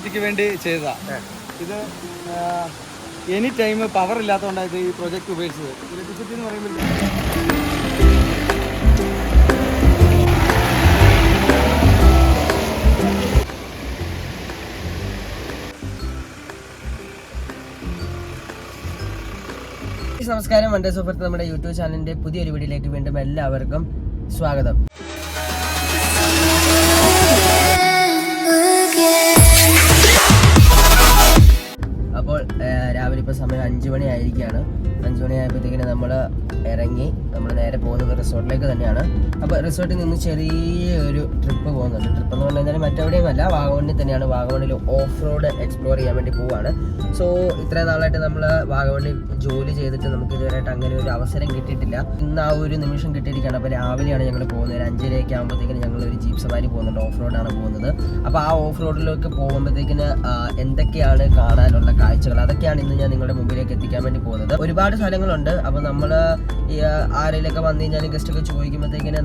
ഇതിക്ക് വേണ്ടി ചെയ്തതാ. ഇത് എനി ടൈം പവർ ഇല്ലാത്തതുകൊണ്ടാണ് ഇത് ഈ പ്രോജക്റ്റ് ഉപയോഗിച്ചത്. ഇലക്ട്രിസിറ്റി എന്ന് പറയുമ്പോൾ നമസ്കാരം. വണ്ടേ സൂപ്പർത്ത് നമ്മുടെ യൂട്യൂബ് ചാനലിന്റെ പുതിയൊരു വീഡിയോയിലേക്ക് വീണ്ടും എല്ലാവർക്കും സ്വാഗതം. അപ്പോൾ രാവിലെ ഇപ്പോൾ സമയം 5 മണി ആയിരിക്കുകയാണ്. 5 മണി ആയപ്പോഴത്തേക്കിന് നമ്മൾ ഇറങ്ങി നമ്മൾ നേരെ പോകുന്നത് റിസോർട്ടിലേക്ക് തന്നെയാണ്. അപ്പോൾ റിസോർട്ടിൽ നിന്ന് ചെറിയൊരു ട്രിപ്പ് പോകുന്നുണ്ട്. ട്രിപ്പ് എന്ന് പറഞ്ഞു കഴിഞ്ഞാൽ മറ്റെവിടെയുമല്ല, വാഗമണ്ണിൽ തന്നെയാണ്. വാഗമണ്ണിൽ ഓഫ് റോഡ് എക്സ്പ്ലോർ ചെയ്യാൻ വേണ്ടി പോവുകയാണ്. സോ ഇത്രയും നാളായിട്ട് നമ്മൾ വാഗമണ്ണിൽ ജോലി ചെയ്തിട്ട് നമുക്ക് ഇതുവരെയായിട്ട് അങ്ങനെ ഒരു അവസരം കിട്ടിയിട്ടില്ല. ഇന്ന് ആ ഒരു നിമിഷം കിട്ടിയിരിക്കുകയാണ്. അപ്പോൾ രാവിലെയാണ് ഞങ്ങൾ പോകുന്നത്. ഒരു 5:30 ആകുമ്പോഴത്തേക്കിന് ഞങ്ങൾ ഒരു ജീപ്പ് സവാരി പോകുന്നുണ്ട്. ഓഫ് റോഡാണ് പോകുന്നത്. അപ്പോൾ ആ ഓഫ് റോഡിലേക്ക് പോകുമ്പോഴത്തേക്കിന് എന്തൊക്കെയാണ് കാണാനുള്ള കാഴ്ചകൾ, അതൊക്കെയാണ് ഇന്ന് ഞാൻ നിങ്ങളുടെ മുമ്പിലേക്ക് എത്തിക്കാൻ വേണ്ടി പോകുന്നത്. ഒരുപാട് സ്ഥലങ്ങളുണ്ട്. അപ്പോൾ നമ്മൾ ആരെങ്കിലൊക്കെ വന്നു കഴിഞ്ഞാൽ ഗസ്റ്റൊക്കെ ചോദിക്കുമ്പോഴത്തേക്കിന്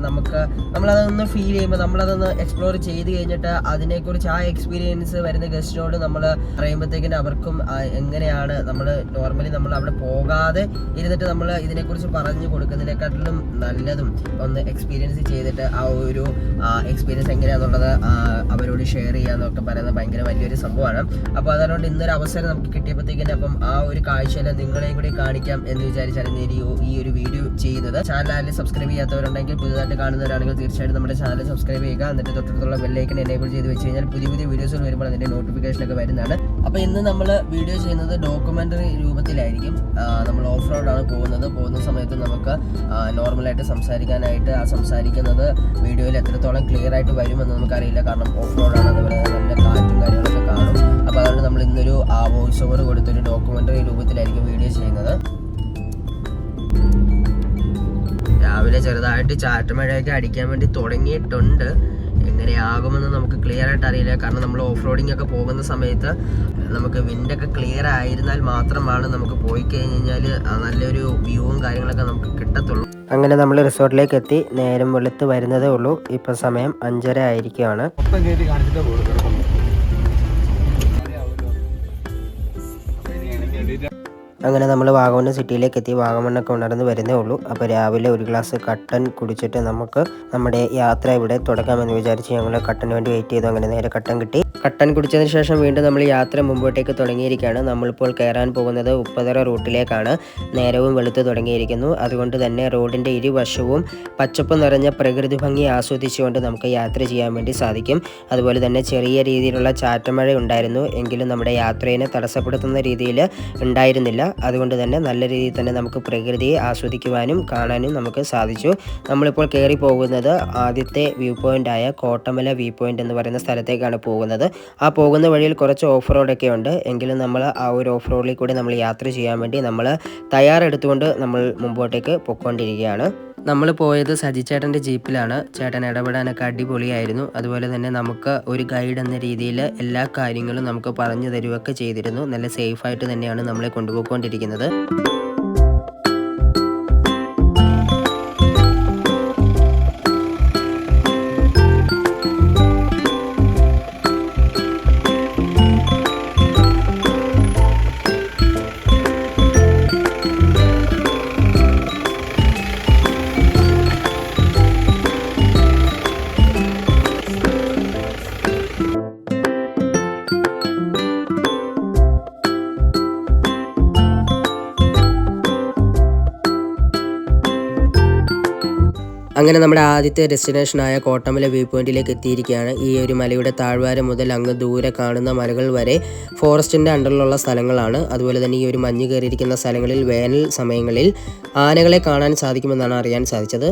നമ്മളതൊന്ന് ഫീൽ ചെയ്യുമ്പോൾ, നമ്മളതൊന്ന് എക്സ്പ്ലോർ ചെയ്ത് കഴിഞ്ഞിട്ട് അതിനെക്കുറിച്ച് ആ എക്സ്പീരിയൻസ് വരുന്ന ഗസ്റ്റിനോട് നമ്മൾ പറയുമ്പോഴത്തേക്കിന് അവർക്കും എങ്ങനെയാണ് നോർമലി നമ്മൾ അവിടെ പോകാതെ ഇരുന്നിട്ട് നമ്മൾ ഇതിനെക്കുറിച്ച് പറഞ്ഞു കൊടുക്കുന്നതിനെക്കാട്ടിലും നല്ലതും ഒന്ന് എക്സ്പീരിയൻസ് ചെയ്തിട്ട് ആ ഒരു എക്സ്പീരിയൻസ് എങ്ങനെയാണെന്നുള്ളത് അവരോട് ഷെയർ ചെയ്യാന്നൊക്കെ പറയുന്നത് ഭയങ്കര വലിയൊരു സംഭവമാണ്. അപ്പോൾ അതുകൊണ്ട് ഇന്നൊരു അവസരം നമുക്ക് കിട്ടിയപ്പോഴത്തേക്കിന് അപ്പം ആ ഒരു കാഴ്ചയിൽ നിങ്ങളെയും കൂടി കാണിക്കാം എന്ന് വിചാരിച്ചാണ് ഈ ഒരു വീഡിയോ ചെയ്യുന്നത്. ചാനൽ ആരും സബ്സ്ക്രൈബ് ചെയ്യാത്തവരുണ്ടെങ്കിൽ, പുതുതായിട്ട് കാണുന്നവരാണെങ്കിൽ തീർച്ചയായിട്ടും നമ്മുടെ ചാനൽ സബ്സ്ക്രൈബ് ചെയ്യുക. എന്നിട്ട് തൊട്ടടുത്തുള്ള ബെല്ലൈക്കൻ എനേബിൾ ചെയ്ത് വെച്ച് കഴിഞ്ഞാൽ പുതിയ വീഡിയോസ് വരുമ്പോൾ അതിൻ്റെ നോട്ടിഫിക്കേഷനൊക്കെ വരുന്നതാണ്. അപ്പോൾ ഇന്ന് നമ്മൾ വീഡിയോ ചെയ്യുന്നത് ഡോക്യുമെൻ്ററി രൂപത്തിലായിരിക്കും. നമ്മൾ ഓഫ് റോഡാണ് പോകുന്ന സമയത്ത് നമുക്ക് നോർമലായിട്ട് സംസാരിക്കാനായിട്ട് സംസാരിക്കുന്നത് വീഡിയോയിൽ എത്രത്തോളം ക്ലിയർ ആയിട്ട് വരുമെന്ന് നമുക്കറിയില്ല. കാരണം ഓഫ് റോഡാണ്, അതുപോലെ നല്ല കാറ്റും കാര്യങ്ങളൊക്കെ കാണും. അപ്പോൾ അതുകൊണ്ട് നമ്മൾ ഇന്നൊരു വോയിസ് ഓവർ കൊടുത്തൊരു ഡോക്യുമെൻ്ററി രൂപത്തിലായിരിക്കും വീഡിയോ ചെയ്യുന്നത്. രാവിലെ ചെറുതായിട്ട് ചാറ്റമഴയൊക്കെ അടിക്കാൻ വേണ്ടി തുടങ്ങിയിട്ടുണ്ട്. എങ്ങനെയാകുമെന്ന് നമുക്ക് ക്ലിയർ ആയിട്ട് അറിയില്ല. കാരണം നമ്മൾ ഓഫ് റോഡിങ് ഒക്കെ പോകുന്ന സമയത്ത് നമുക്ക് വിൻഡൊക്കെ ക്ലിയർ ആയിരുന്നാൽ മാത്രമാണ് നമുക്ക് പോയി കഴിഞ്ഞാൽ നല്ലൊരു വ്യൂവും കാര്യങ്ങളൊക്കെ നമുക്ക് കിട്ടത്തുള്ളൂ. അങ്ങനെ നമ്മൾ റിസോർട്ടിലേക്ക് എത്തി. നേരം വെളുത്ത് വരുന്നതേ ഉള്ളൂ. ഇപ്പം സമയം 5:30 ആയിരിക്കുകയാണ്. അങ്ങനെ നമ്മൾ വാഗമൺ സിറ്റിയിലേക്ക് എത്തി. വാഗമണ്ണൊക്കെ ഉണർന്ന് വരുന്നേ ഉള്ളൂ. അപ്പോൾ രാവിലെ ഒരു ഗ്ലാസ് കട്ടൻ കുടിച്ചിട്ട് നമുക്ക് നമ്മുടെ യാത്ര ഇവിടെ തുടങ്ങാമെന്ന് വിചാരിച്ച് ഞങ്ങൾ കട്ടന് വേണ്ടി വെയിറ്റ് ചെയ്തു. അങ്ങനെ നേരെ കട്ടൻ കിട്ടി. കട്ടൻ കുടിച്ചതിന് ശേഷം വീണ്ടും നമ്മൾ യാത്ര മുമ്പോട്ടേക്ക് തുടങ്ങിയിരിക്കുകയാണ്. നമ്മളിപ്പോൾ കയറാൻ പോകുന്നത് ഉപ്പതറ റൂട്ടിലേക്കാണ്. നേരവും വെളുത്ത് തുടങ്ങിയിരിക്കുന്നു. അതുകൊണ്ട് തന്നെ റോഡിൻ്റെ ഇരുവശവും പച്ചപ്പ് നിറഞ്ഞ പ്രകൃതി ഭംഗി ആസ്വദിച്ചുകൊണ്ട് നമുക്ക് യാത്ര ചെയ്യാൻ വേണ്ടി സാധിക്കും. അതുപോലെ തന്നെ ചെറിയ രീതിയിലുള്ള ചാറ്റമഴ ഉണ്ടായിരുന്നു, എങ്കിലും നമ്മുടെ യാത്രയെ തടസ്സപ്പെടുത്തുന്ന രീതിയിൽ ഉണ്ടായിരുന്നില്ല. അതുകൊണ്ട് തന്നെ നല്ല രീതിയിൽ തന്നെ നമുക്ക് പ്രകൃതിയെ ആസ്വദിക്കുവാനും കാണാനും നമുക്ക് സാധിച്ചു. നമ്മളിപ്പോൾ കയറി പോകുന്നത് ആദ്യത്തെ വ്യൂ പോയിൻ്റായ കോട്ടമല വ്യൂ പോയിൻ്റ് എന്ന് പറയുന്ന സ്ഥലത്തേക്കാണ് പോകുന്നത്. ആ പോകുന്ന വഴിയിൽ കുറച്ച് ഓഫ് റോഡൊക്കെ ഉണ്ട്, എങ്കിലും നമ്മൾ ആ ഒരു ഓഫ് റോഡിൽ കൂടി നമ്മൾ യാത്ര ചെയ്യാൻ വേണ്ടി നമ്മൾ തയ്യാറെടുത്തുകൊണ്ട് നമ്മൾ മുമ്പോട്ടേക്ക് പൊയ്ക്കൊണ്ടിരിക്കുകയാണ്. നമ്മൾ പോയത് സജിച്ചേട്ടൻ്റെ ജീപ്പിലാണ്. ചേട്ടൻ ഇടപെടാനൊക്കെ അടിപൊളിയായിരുന്നു. അതുപോലെ തന്നെ നമുക്ക് ഒരു ഗൈഡ് എന്ന രീതിയിൽ എല്ലാ കാര്യങ്ങളും നമുക്ക് പറഞ്ഞു തരുകയൊക്കെ ചെയ്തിരുന്നു. നല്ല സേഫായിട്ട് തന്നെയാണ് നമ്മളെ കൊണ്ടുപോയിക്കൊണ്ടിരിക്കുന്നത്. അങ്ങനെ നമ്മുടെ ആദ്യത്തെ ഡെസ്റ്റിനേഷനായ കോട്ടമല വ്യൂ പോയിന്റിലേക്ക് എത്തിയിരിക്കുകയാണ്. ഈ ഒരു മലയുടെ താഴ്വാരം മുതൽ അങ്ങ് ദൂരെ കാണുന്ന മലകൾ വരെ ഫോറസ്റ്റിൻ്റെ അണ്ടറിലുള്ള സ്ഥലങ്ങളാണ്. അതുപോലെ തന്നെ ഈ ഒരു മഞ്ഞ് കയറിയിരിക്കുന്ന സ്ഥലങ്ങളിൽ വേനൽ സമയങ്ങളിൽ ആനകളെ കാണാൻ സാധിക്കുമെന്നാണ് അറിയാൻ സാധിച്ചത്.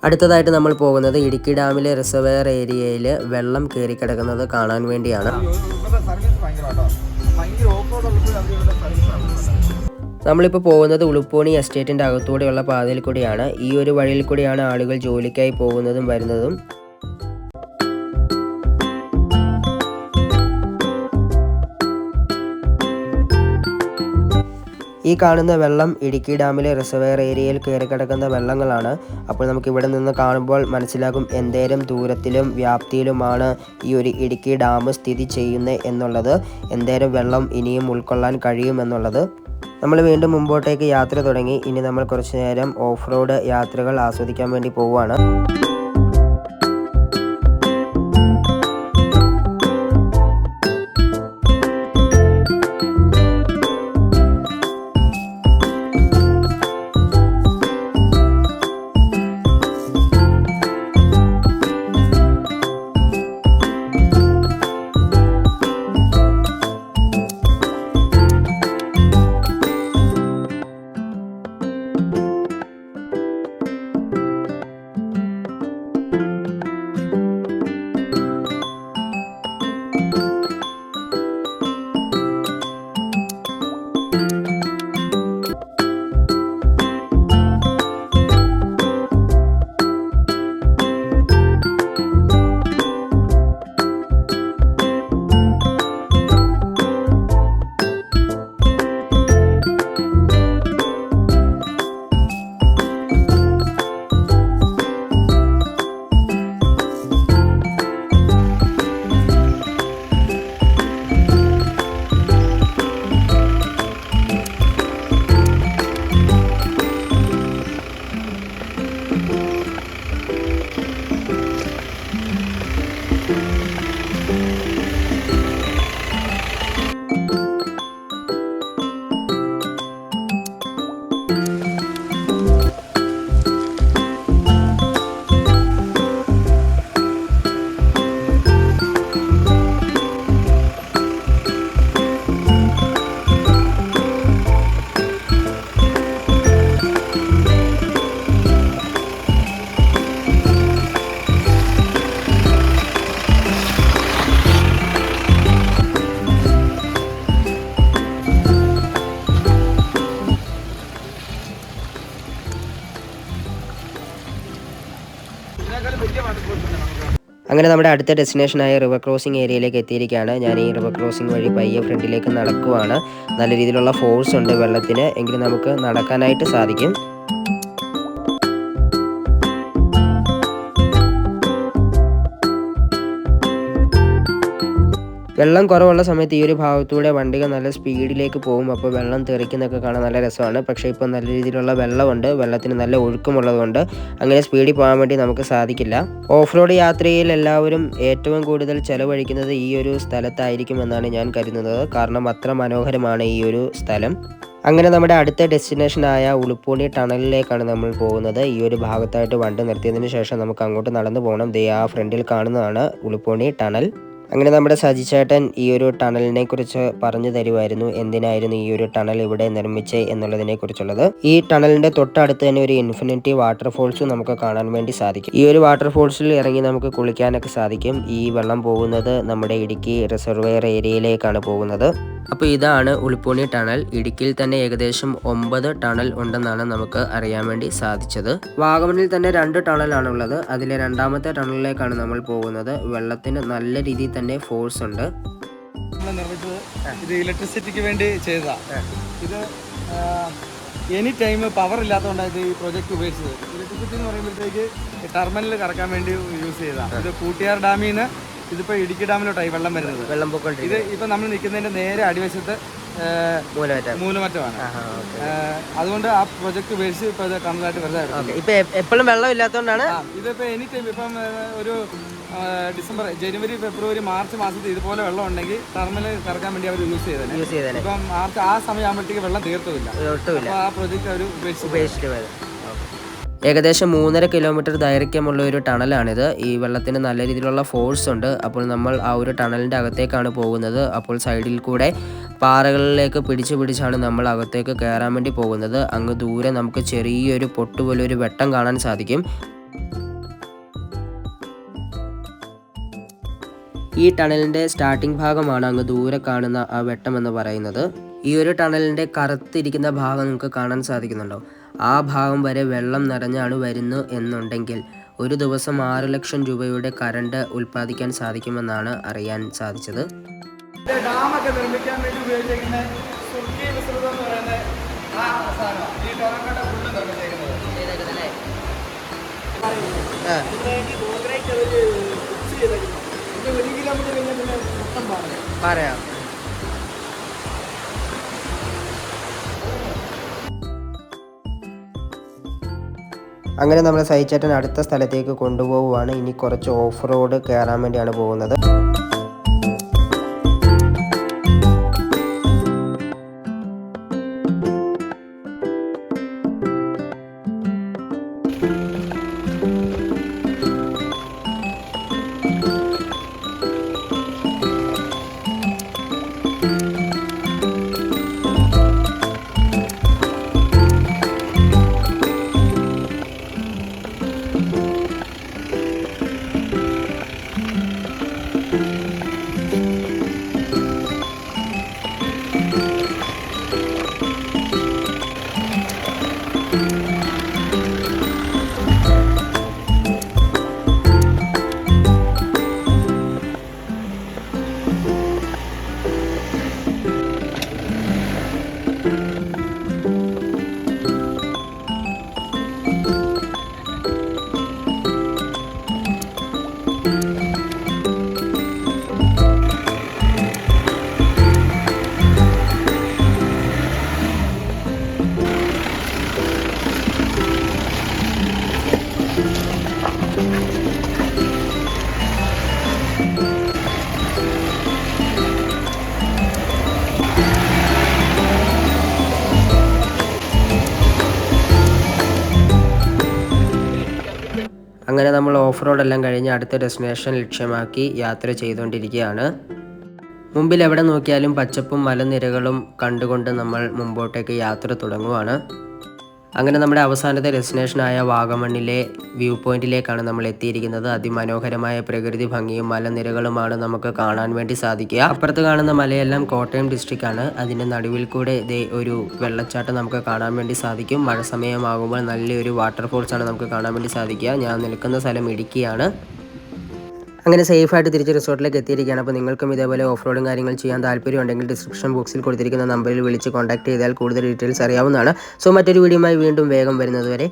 അടുത്തതായിട്ട് നമ്മൾ പോകുന്നത് ഇടുക്കി ഡാമിലെ റിസർവെയർ ഏരിയയിൽ വെള്ളം കയറി കിടക്കുന്നത് കാണാൻ വേണ്ടിയാണ്. നമ്മളിപ്പോൾ പോകുന്നത് ഉളുപ്പോണി എസ്റ്റേറ്റിൻ്റെ അകത്തൂടെയുള്ള പാതയിൽ കൂടിയാണ്. ഈ ഒരു വഴിയിൽ കൂടിയാണ് ആളുകൾ ജോലിക്കായി പോകുന്നതും വരുന്നതും. ഈ കാണുന്ന വെള്ളം ഇടുക്കി ഡാമിലെ റിസർവെയർ ഏരിയയിൽ കയറിക്കിടക്കുന്ന വെള്ളങ്ങളാണ്. അപ്പോൾ നമുക്ക് ഇവിടെ നിന്ന് കാണുമ്പോൾ മനസ്സിലാകും എന്തേരം ദൂരത്തിലും വ്യാപ്തിയിലുമാണ് ഈ ഒരു ഇടുക്കി ഡാം സ്ഥിതി ചെയ്യുന്നത് എന്നുള്ളത്, എന്തേരം വെള്ളം ഇനിയും ഉൾക്കൊള്ളാൻ കഴിയുമെന്നുള്ളത്. നമ്മൾ വീണ്ടും മുമ്പോട്ടേക്ക് യാത്ര തുടങ്ങി. ഇനി നമ്മൾ കുറച്ചു നേരം ഓഫ് റോഡ് യാത്രകൾ ആസ്വദിക്കാൻ വേണ്ടി പോവുകയാണ്. അങ്ങനെ നമ്മുടെ അടുത്ത ഡെസ്റ്റിനേഷനായ റിവർ ക്രോസിംഗ് ഏരിയയിലേക്ക് എത്തിയിരിക്കുകയാണ്. ഞാൻ ഈ റിവർ ക്രോസിംഗ് വഴി പയ്യെ ഫ്രണ്ടിലേക്ക് നടക്കുവാണ്. നല്ല രീതിയിലുള്ള ഫോഴ്സ് ഉണ്ട് വെള്ളത്തിന്, എങ്കിലും നമുക്ക് നടക്കാനായിട്ട് സാധിക്കും. വെള്ളം കുറവുള്ള സമയത്ത് ഈ ഒരു ഭാഗത്തൂടെ വണ്ടികൾ നല്ല സ്പീഡിലേക്ക് പോകും. അപ്പോൾ വെള്ളം തെറിക്കുന്നൊക്കെ കാണാൻ നല്ല രസമാണ്. പക്ഷേ ഇപ്പോൾ നല്ല രീതിയിലുള്ള വെള്ളമുണ്ട്, വെള്ളത്തിന് നല്ല ഒഴുക്കുമുള്ളതുകൊണ്ട് അങ്ങനെ സ്പീഡിൽ പോകാൻ വേണ്ടി നമുക്ക് സാധിക്കില്ല. ഓഫ് റോഡ് യാത്രയിൽ എല്ലാവരും ഏറ്റവും കൂടുതൽ ചെലവഴിക്കുന്നത് ഈ ഒരു സ്ഥലത്തായിരിക്കുമെന്നാണ് ഞാൻ കരുതുന്നത്. കാരണം അത്ര മനോഹരമാണ് ഈ ഒരു സ്ഥലം. അങ്ങനെ നമ്മുടെ അടുത്ത ഡെസ്റ്റിനേഷനായ ഉളുപ്പൂണി ടണലിലേക്കാണ് നമ്മൾ പോകുന്നത്. ഈ ഒരു ഭാഗത്തായിട്ട് വണ്ടി നിർത്തിയതിന് ശേഷം നമുക്ക് അങ്ങോട്ട് നടന്നു പോകണം. ദേ ആ ഫ്രണ്ടിൽ കാണുന്നതാണ് ഉളുപ്പൂണി ടണൽ. അങ്ങനെ നമ്മുടെ സജിച്ചേട്ടൻ ഈ ഒരു ടണലിനെ കുറിച്ച് പറഞ്ഞു തരുമായിരുന്നു, എന്തിനായിരുന്നു ഈ ഒരു ടണൽ ഇവിടെ നിർമ്മിച്ചത് എന്നുള്ളതിനെ കുറിച്ചുള്ളത്. ഈ ടണലിന്റെ തൊട്ടടുത്ത് തന്നെ ഒരു ഇൻഫിനിറ്റി വാട്ടർഫോൾസും നമുക്ക് കാണാൻ വേണ്ടി സാധിക്കും. ഈ ഒരു വാട്ടർഫോൾസിൽ ഇറങ്ങി നമുക്ക് കുളിക്കാനൊക്കെ സാധിക്കും. ഈ വെള്ളം പോകുന്നത് നമ്മുടെ ഇടുക്കി റിസർവെയർ ഏരിയയിലേക്കാണ് പോകുന്നത്. അപ്പോൾ ഇതാണ് ഉളുപ്പൂണി ടണൽ. ഇടുക്കിയിൽ തന്നെ ഏകദേശം 9 ടണൽ ഉണ്ടെന്നാണ് നമുക്ക് അറിയാൻ വേണ്ടി സാധിച്ചത്. വാഗമണിൽ തന്നെ 2 ടണലാണുള്ളത്. അതിലെ രണ്ടാമത്തെ ടണലിലേക്കാണ് നമ്മൾ പോകുന്നത്. വെള്ളത്തിന് നല്ല രീതിയിൽ തന്നെ ഫോഴ്സ് ഉണ്ട്. നിർമ്മിച്ചത് ഇത് ഇലക്ട്രിസിറ്റിക്ക് വേണ്ടി ചെയ്തതാണ്. ഇത് എനി ടൈം പവർ ഇല്ലാത്തതുകൊണ്ടാണ് ഈ പ്രോജക്റ്റ് ഉപയോഗിച്ചത്. ഇലക്ട്രിസിറ്റി എന്ന് പറയുമ്പോഴത്തേക്ക് ടെർമിനൽ കറക്കാൻ വേണ്ടി യൂസ് ചെയ്തതാണ്. ഇത് കൂട്ടിയാർ ഡാമിൽ നിന്ന് ഇതിപ്പോൾ ഇടുക്കി ഡാമിലോട്ടായി വെള്ളം വരുന്നത്. വെള്ളം പൊക്കോണ്ടിരിക്കും. ഇത് ഇപ്പം നമ്മൾ നിൽക്കുന്നതിൻ്റെ നേരെ അടിവശത്ത് മൂലമറ്റമാണ്. അതുകൊണ്ട് ആ പ്രൊജക്ട് ഉപയോഗിച്ച് ഇപ്പോൾ ഇത് ടണലായിട്ട് വെറുതെ ഇപ്പം എപ്പോഴും വെള്ളം ഇല്ലാത്തതുകൊണ്ടാണ് ഇതിപ്പോൾ എനി ടൈം ഇപ്പം ഒരു ഡിസംബർ, ജനുവരി, ഫെബ്രുവരി, മാർച്ച് മാസത്തിൽ ഇതുപോലെ വെള്ളം ഉണ്ടെങ്കിൽ ടർമിനൽ കറക്കാൻ വേണ്ടി അവർ യൂസ് ചെയ്തത്. ഇപ്പം മാർച്ച് ആ സമയം ആകുമ്പോഴത്തേക്ക് വെള്ളം തീർത്തുമില്ല. അപ്പോൾ ആ പ്രൊജക്ട് അവർ ഉപേക്ഷിച്ചിട്ട് വരും. ഏകദേശം 3.5 കിലോമീറ്റർ ദൈർഘ്യമുള്ള ഒരു ടണലാണിത്. ഈ വെള്ളത്തിന് നല്ല രീതിയിലുള്ള ഫോഴ്സ് ഉണ്ട്. അപ്പോൾ നമ്മൾ ആ ഒരു ടണലിൻ്റെ അകത്തേക്കാണ് പോകുന്നത്. അപ്പോൾ സൈഡിൽ കൂടെ പാറകളിലേക്ക് പിടിച്ചാണ് നമ്മൾ അകത്തേക്ക് കയറാൻ വേണ്ടി പോകുന്നത്. അങ്ങ് ദൂരെ നമുക്ക് ചെറിയൊരു പൊട്ടുപോലൊരു വെട്ടം കാണാൻ സാധിക്കും. ഈ ടണലിൻ്റെ സ്റ്റാർട്ടിംഗ് ഭാഗമാണ് അങ്ങ് ദൂരെ കാണുന്ന ആ വെട്ടം എന്ന് പറയുന്നത്. ഈ ഒരു ടണലിൻ്റെ കറുത്തിരിക്കുന്ന ഭാഗം നിങ്ങൾക്ക് കാണാൻ സാധിക്കുന്നുണ്ടോ? ആ ഭാഗം വരെ വെള്ളം നിറഞ്ഞാണ് വരുന്നു എന്നുണ്ടെങ്കിൽ ഒരു ദിവസം 6 ലക്ഷം രൂപയുടെ കറണ്ട് ഉൽപ്പാദിക്കാൻ സാധിക്കുമെന്നാണ് അറിയാൻ സാധിച്ചത്. ഡാമൊക്കെ നിർമ്മിക്കാൻ വേണ്ടി ഉപയോഗിച്ചിരിക്കുന്ന സുർക്കി മിശ്രിതം എന്ന് പറയുന്ന ആ സാധനമാണ് ഈ ടൊറൻറ്റോയുടെ ഫുള്ള് നിർമ്മിച്ചേക്കുന്നത്. ചെയ്തേക്കുന്നല്ലേ? പറയാം. അങ്ങനെ നമ്മൾ സഹിച്ചേട്ടൻ അടുത്ത സ്ഥലത്തേക്ക് കൊണ്ടുപോവുകയാണ്. ഇനി കുറച്ച് ഓഫ് റോഡ് കയറാൻ വേണ്ടിയാണ് പോകുന്നത്. അങ്ങനെ നമ്മൾ ഓഫ് റോഡ് എല്ലാം കഴിഞ്ഞ് അടുത്ത ഡെസ്റ്റിനേഷൻ ലക്ഷ്യമാക്കി യാത്ര ചെയ്തുകൊണ്ടിരിക്കുകയാണ്. മുമ്പിൽ എവിടെ നോക്കിയാലും പച്ചപ്പും മലനിരകളും കണ്ടുകൊണ്ട് നമ്മൾ മുമ്പോട്ടേക്ക് യാത്ര തുടങ്ങുവാണ്. അങ്ങനെ നമ്മുടെ അവസാനത്തെ ഡെസ്റ്റിനേഷനായ വാഗമണ്ണിലെ വ്യൂ പോയിന്റിലേക്കാണ് നമ്മൾ എത്തിയിരിക്കുന്നത്. അതിമനോഹരമായ പ്രകൃതി ഭംഗിയും മലനിരകളുമാണ് നമുക്ക് കാണാൻ വേണ്ടി സാധിക്കുക. അപ്പുറത്ത് കാണുന്ന മലയെല്ലാം കോട്ടയം ഡിസ്ട്രിക്റ്റ് ആണ്. അതിൻ്റെ നടുവിൽ കൂടെ ഒരു വെള്ളച്ചാട്ടം നമുക്ക് കാണാൻ വേണ്ടി സാധിക്കും. മഴ സമയമാകുമ്പോൾ നല്ലൊരു വാട്ടർഫോൾസ് ആണ് നമുക്ക് കാണാൻ വേണ്ടി സാധിക്കുക. ഞാൻ നിൽക്കുന്ന സ്ഥലം ഇടുക്കിയാണ്. അങ്ങനെ സേഫായിട്ട് തിരിച്ച് റിസോർട്ടിലേക്ക് എത്തിയിരിക്കുകയാണ്. അപ്പോൾ നിങ്ങൾക്കും ഇതേപോലെ ഓഫ് റോഡും കാര്യങ്ങൾ ചെയ്യാൻ താല്പര്യമുണ്ടെങ്കിൽ ഡിസ്ക്രിപ്ഷൻ ബോക്സിൽ കൊടുത്തിരിക്കുന്ന നമ്പറിൽ വിളിച്ച് കോൺടാക്ട് ചെയ്താൽ കൂടുതൽ ഡീറ്റെയിൽസ് അറിയാവുന്നതാണ്. സോ മറ്റൊരു വീഡിയോയുമായി വീണ്ടും വേഗം വരുന്നതുവരെ